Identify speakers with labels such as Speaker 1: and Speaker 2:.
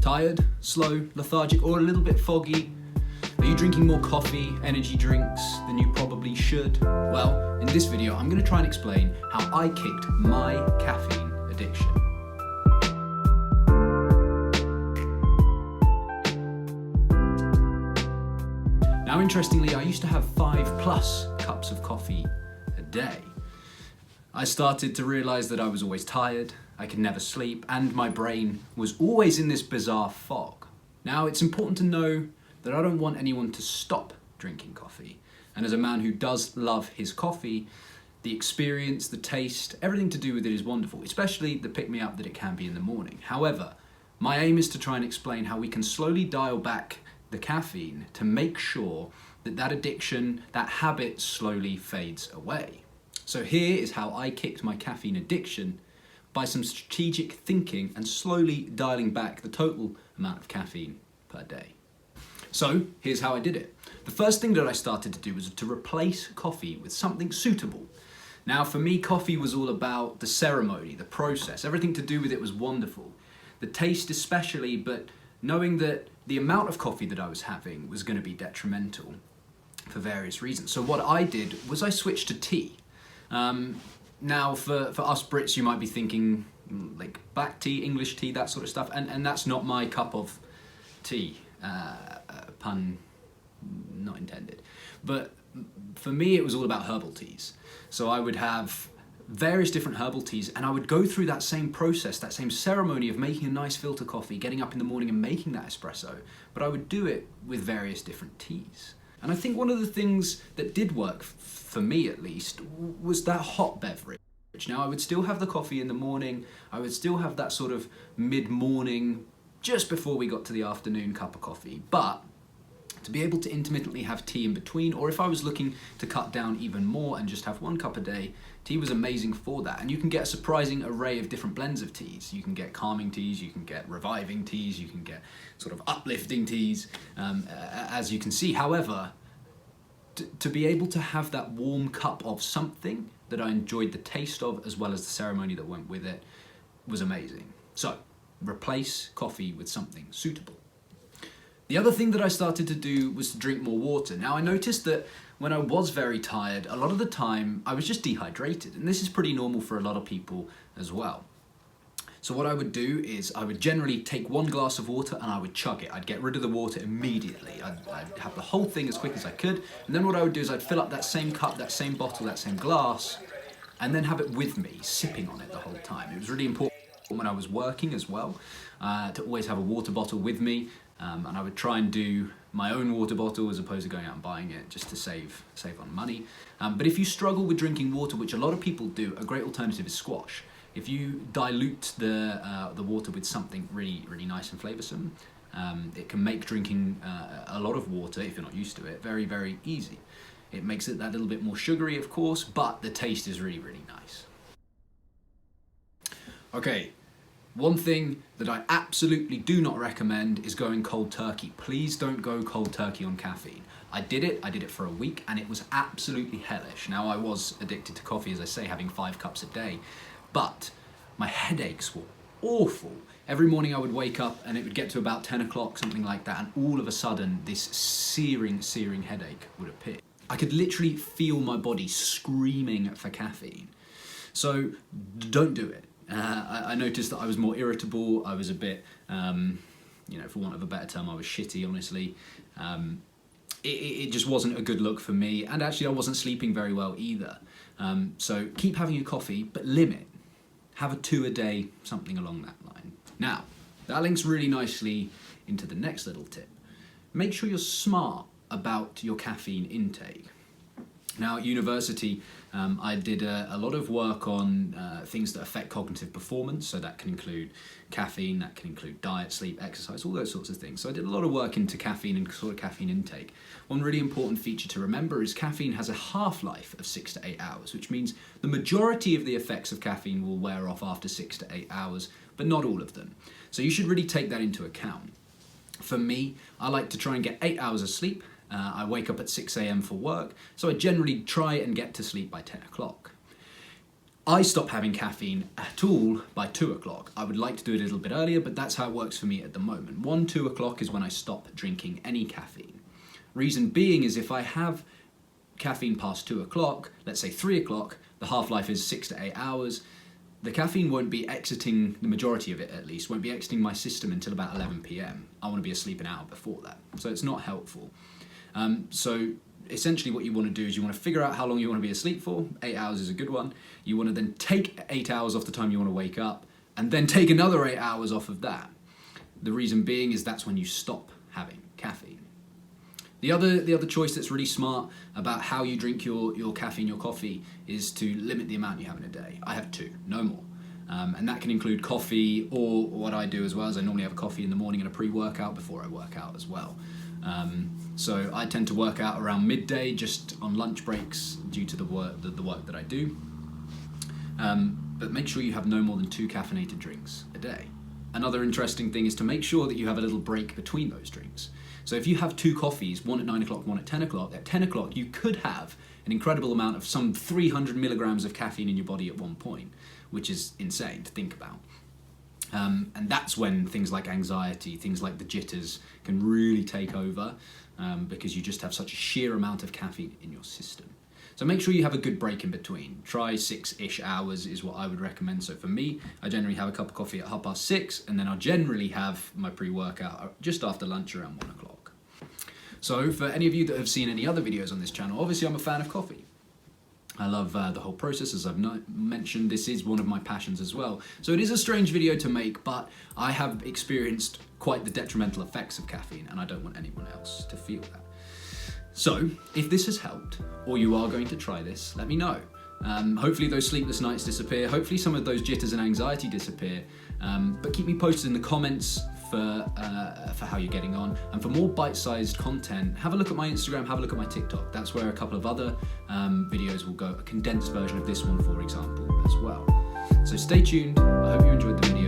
Speaker 1: Tired, slow, lethargic, or a little bit foggy? Are you drinking more coffee, energy drinks than you probably should? Well, in this video, I'm going to try and explain how I kicked my caffeine addiction. Now, interestingly, I used to have 5+ cups of coffee a day. I started to realize that I was always tired, I could never sleep, and my brain was always in this bizarre fog. Now, it's important to know that I don't want anyone to stop drinking coffee. And as a man who does love his coffee, the experience, the taste, everything to do with it is wonderful, especially the pick-me-up that it can be in the morning. However, my aim is to try and explain how we can slowly dial back the caffeine to make sure that that addiction, that habit slowly fades away. So here is how I kicked my caffeine addiction by some strategic thinking and slowly dialing back the total amount of caffeine per day. So here's how I did it. The first thing that I started to do was to replace coffee with something suitable. Now for me, coffee was all about the ceremony, the process, everything to do with it was wonderful. The taste especially, but knowing that the amount of coffee that I was having was going to be detrimental for various reasons. So what I did was I switched to tea. Now for us Brits, you might be thinking like black tea, English tea, that sort of stuff, and that's not my cup of tea, pun not intended. But for me it was all about herbal teas. So I would have various different herbal teas and I would go through that same process, that same ceremony of making a nice filter coffee, getting up in the morning and making that espresso, but I would do it with various different teas. And I think one of the things that did work, for me at least, was that hot beverage. Now I would still have the coffee in the morning, I would still have that sort of mid-morning, just before we got to the afternoon cup of coffee, but to be able to intermittently have tea in between, or if I was looking to cut down even more and just have 1 cup a day, tea was amazing for that. And you can get a surprising array of different blends of teas. You can get calming teas, you can get reviving teas, you can get sort of uplifting teas, as you can see. However, to be able to have that warm cup of something that I enjoyed the taste of as well as the ceremony that went with it was amazing. So, replace coffee with something suitable. The other thing that I started to do was to drink more water. Now I noticed that when I was very tired, a lot of the time I was just dehydrated, and this is pretty normal for a lot of people as well. So what I would do is I would generally take 1 glass of water and I would chug it. I'd get rid of the water immediately. I'd have the whole thing as quick as I could, and then what I would do is I'd fill up that same cup, that same bottle, that same glass, and then have it with me, sipping on it the whole time. It was really important when I was working as well, to always have a water bottle with me, and I would try and do my own water bottle as opposed to going out and buying it just to save on money. But if you struggle with drinking water, which a lot of people do, a great alternative is squash. If you dilute the water with something really nice and flavoursome, it can make drinking a lot of water, if you're not used to it, very easy. It makes it that little bit more sugary, of course, but the taste is really nice. Okay. One thing that I absolutely do not recommend is going cold turkey. Please don't go cold turkey on caffeine. I did it for a week and it was absolutely hellish. Now I was addicted to coffee, as I say, having 5 cups a day, but my headaches were awful. Every morning I would wake up and it would get to about 10 o'clock, something like that, and all of a sudden this searing headache would appear. I could literally feel my body screaming for caffeine. So don't do it. I noticed that I was more irritable, I was a bit, for want of a better term, I was shitty, honestly. It just wasn't a good look for me, and actually I wasn't sleeping very well either. So keep having your coffee, but limit. Have a 2 a day, something along that line. Now, that links really nicely into the next little tip. Make sure you're smart about your caffeine intake. Now at university, I did a lot of work on things that affect cognitive performance, so that can include caffeine, that can include diet, sleep, exercise, all those sorts of things. So I did a lot of work into caffeine and sort of caffeine intake. One really important feature to remember is caffeine has a half-life of 6 to 8 hours, which means the majority of the effects of caffeine will wear off after 6 to 8 hours, but not all of them. So you should really take that into account. For me, I like to try and get 8 hours of sleep. I wake up at 6 a.m. for work, so I generally try and get to sleep by 10 o'clock. I stop having caffeine at all by 2 o'clock. I would like to do it a little bit earlier, but that's how it works for me at the moment. 2 o'clock is when I stop drinking any caffeine. Reason being is if I have caffeine past 2 o'clock, let's say 3 o'clock, the half-life is 6 to 8 hours, the caffeine won't be exiting, the majority of it at least, won't be exiting my system until about 11 p.m. I want to be asleep an hour before that, so it's not helpful. So essentially what you want to do is you want to figure out how long you want to be asleep for. 8 hours is a good one. You want to then take 8 hours off the time you want to wake up, and then take another 8 hours off of that. The reason being is that's when you stop having caffeine. The other choice that's really smart about how you drink your caffeine, your coffee, is to limit the amount you have in a day. I have 2, no more. And that can include coffee, or what I do as well is I normally have a coffee in the morning and a pre-workout before I work out as well. So I tend to work out around midday, just on lunch breaks due to the work that I do. But make sure you have no more than 2 caffeinated drinks a day. Another interesting thing is to make sure that you have a little break between those drinks. So if you have 2 coffees, one at 9 o'clock, one at 10 o'clock, at 10 o'clock you could have an incredible amount of some 300 milligrams of caffeine in your body at one point, which is insane to think about. And that's when things like anxiety, things like the jitters can really take over, because you just have such a sheer amount of caffeine in your system. So make sure you have a good break in between. Try 6-ish hours is what I would recommend. So for me, I generally have a cup of coffee at 6:30, and then I'll generally have my pre-workout just after lunch around 1 o'clock. So for any of you that have seen any other videos on this channel, obviously I'm a fan of coffee. I love the whole process, as I've mentioned. This is one of my passions as well. So it is a strange video to make, but I have experienced quite the detrimental effects of caffeine, and I don't want anyone else to feel that. So if this has helped, or you are going to try this, let me know. Hopefully those sleepless nights disappear. Hopefully some of those jitters and anxiety disappear. But keep me posted in the comments for how you're getting on. And for more bite-sized content, have a look at my Instagram, have a look at my TikTok. That's where a couple of other videos will go, a condensed version of this one, for example, as well. So stay tuned. I hope you enjoyed the video.